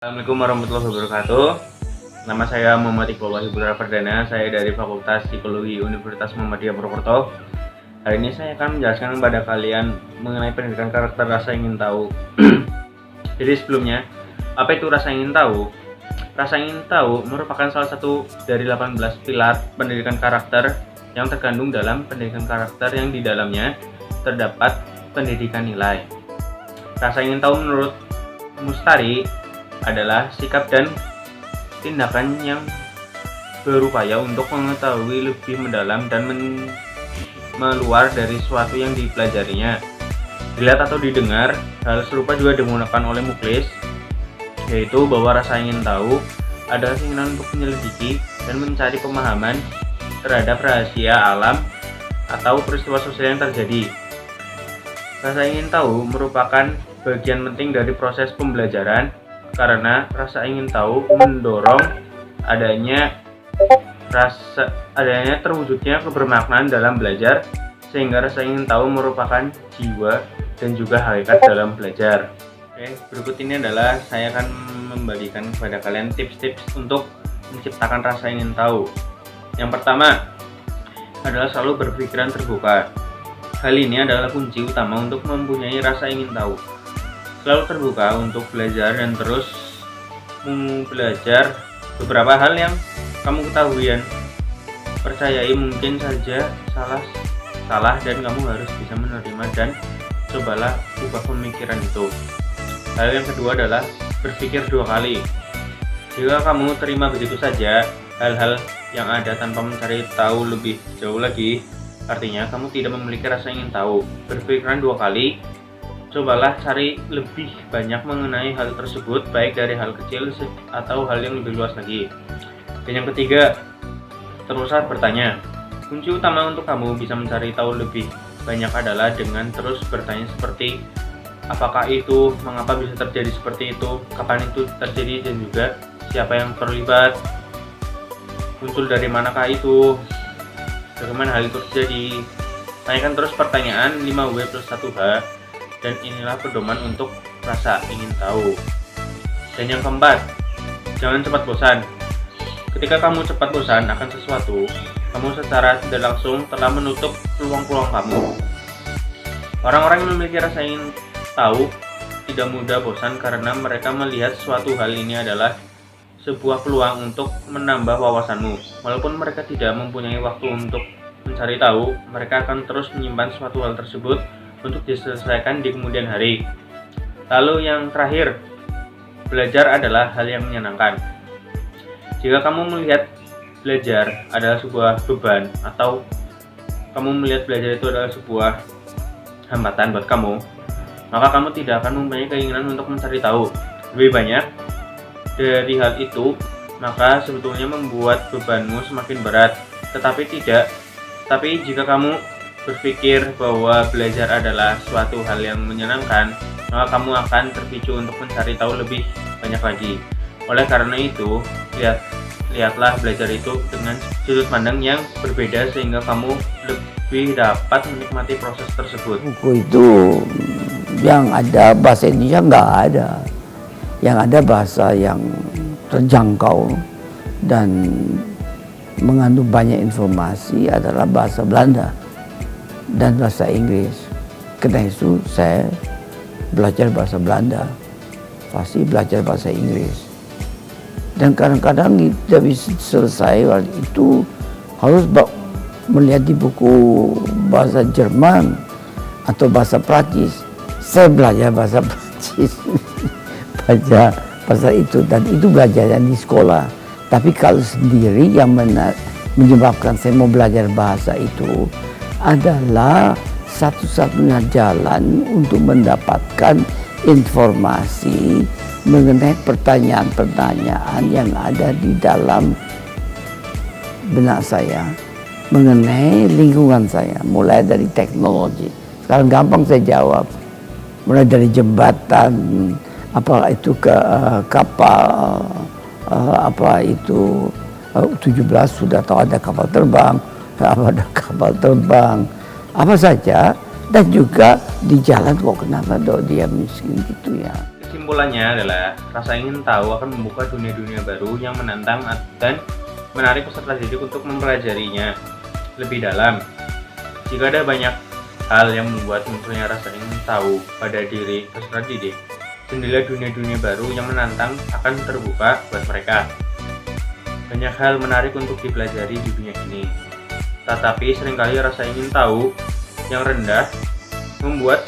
Assalamualaikum warahmatullahi wabarakatuh. Nama saya Muhammad Iqbal Wahyu Putra Perdana. Saya dari Fakultas Psikologi Universitas Muhammadiyah Purwokerto. Hari ini saya akan menjelaskan kepada kalian mengenai pendidikan karakter rasa ingin tahu. Jadi sebelumnya, apa itu rasa ingin tahu? Rasa ingin tahu merupakan salah satu dari 18 pilar pendidikan karakter yang terkandung dalam pendidikan karakter yang di dalamnya terdapat pendidikan nilai. Rasa ingin tahu menurut Mustari adalah sikap dan tindakan yang berupaya untuk mengetahui lebih mendalam dan meluar dari sesuatu yang dipelajarinya. Dilihat atau didengar, hal serupa juga digunakan oleh Muklis, yaitu bahwa rasa ingin tahu adalah keinginan untuk menyelidiki dan mencari pemahaman terhadap rahasia alam atau peristiwa sosial yang terjadi. Rasa ingin tahu merupakan bagian penting dari proses pembelajaran karena rasa ingin tahu mendorong adanya terwujudnya kebermaknaan dalam belajar, sehingga rasa ingin tahu merupakan jiwa dan juga hakikat dalam belajar. Oke, berikut ini adalah saya akan membagikan kepada kalian tips-tips untuk menciptakan rasa ingin tahu. Yang pertama adalah selalu berpikiran terbuka. Hal ini adalah kunci utama untuk mempunyai rasa ingin tahu. Selalu terbuka untuk belajar dan terus belajar beberapa hal yang kamu ketahuian. Percayai mungkin saja salah dan kamu harus bisa menerima dan cobalah ubah pemikiran itu. Hal yang kedua adalah berpikir dua kali. Jika kamu terima begitu saja hal-hal yang ada tanpa mencari tahu lebih jauh lagi, artinya kamu tidak memiliki rasa ingin tahu. Berpikiran dua kali. Cobalah cari lebih banyak mengenai hal tersebut, baik dari hal kecil atau hal yang lebih luas lagi. Dan yang ketiga, teruslah bertanya. Kunci utama untuk kamu bisa mencari tahu lebih banyak adalah dengan terus bertanya seperti apakah itu, mengapa bisa terjadi seperti itu, kapan itu terjadi, dan juga siapa yang terlibat, muncul dari manakah itu, bagaimana hal itu terjadi. Tanyakan terus pertanyaan 5W plus 1H. Dan inilah pedoman untuk rasa ingin tahu. Dan yang keempat, jangan cepat bosan. Ketika kamu cepat bosan akan sesuatu, kamu secara tidak langsung telah menutup peluang-peluang kamu. Orang-orang yang memiliki rasa ingin tahu tidak mudah bosan karena mereka melihat suatu hal ini adalah sebuah peluang untuk menambah wawasanmu. Walaupun mereka tidak mempunyai waktu untuk mencari tahu, mereka akan terus menyimpan suatu hal tersebut untuk diselesaikan di kemudian hari. Lalu yang terakhir, belajar adalah hal yang menyenangkan. Jika kamu melihat belajar adalah sebuah beban atau kamu melihat belajar itu adalah sebuah hambatan buat kamu, maka kamu tidak akan mempunyai keinginan untuk mencari tahu lebih banyak dari hal itu, maka sebetulnya membuat bebanmu semakin berat. Tapi jika kamu berpikir bahwa belajar adalah suatu hal yang menyenangkan, maka kamu akan terpicu untuk mencari tahu lebih banyak lagi. Oleh karena itu, lihatlah belajar itu dengan sudut pandang yang berbeda sehingga kamu lebih dapat menikmati proses tersebut. Buku itu yang ada bahasa Indonesia nggak ada, yang ada bahasa yang terjangkau dan mengandung banyak informasi adalah bahasa Belanda dan bahasa Inggris. Karena itu saya belajar bahasa Belanda, pasti belajar bahasa Inggris. Dan kadang-kadang tidak bisa selesai hal itu, harus melihat di buku bahasa Jerman atau bahasa Prancis. Saya belajar bahasa Prancis, belajar bahasa itu, dan itu belajarnya di sekolah. Tapi kalau sendiri yang menyebabkan saya mau belajar bahasa itu adalah satu-satunya jalan untuk mendapatkan informasi mengenai pertanyaan-pertanyaan yang ada di dalam benak saya, mengenai lingkungan saya, mulai dari teknologi. Sekarang gampang saya jawab, mulai dari jembatan, apa itu ke kapal, apa itu 17 sudah tahu ada kapal terbang, apa saja, dan juga di jalan kok kenapa dia miskin gitu ya. kesimpulannya adalah rasa ingin tahu akan membuka dunia-dunia baru yang menantang dan menarik peserta didik untuk mempelajarinya lebih dalam. Jika ada banyak hal yang membuat munculnya rasa ingin tahu pada diri peserta didik, jendela dunia-dunia baru yang menantang akan terbuka buat mereka. Banyak hal menarik untuk dipelajari di dunia ini, tetapi seringkali rasa ingin tahu yang rendah membuat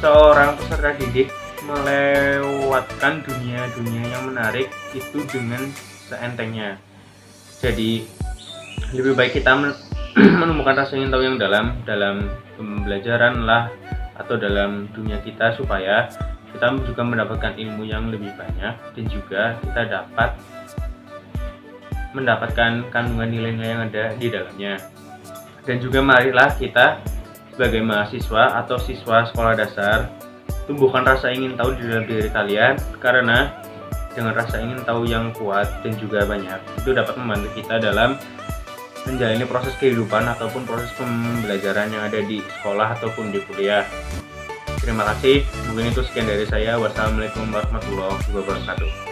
seorang peserta didik melewatkan dunia-dunia yang menarik itu dengan seentengnya. Jadi lebih baik kita menemukan rasa ingin tahu yang dalam pembelajaran lah atau dalam dunia kita, supaya kita juga mendapatkan ilmu yang lebih banyak dan juga kita dapat mendapatkan kandungan nilai-nilai yang ada di dalamnya. Dan juga marilah kita sebagai mahasiswa atau siswa sekolah dasar tumbuhkan rasa ingin tahu di dalam diri kalian, karena dengan rasa ingin tahu yang kuat dan juga banyak itu dapat membantu kita dalam menjalani proses kehidupan ataupun proses pembelajaran yang ada di sekolah ataupun di kuliah. Terima kasih, mungkin itu sekian dari saya. Wassalamualaikum warahmatullahi wabarakatuh.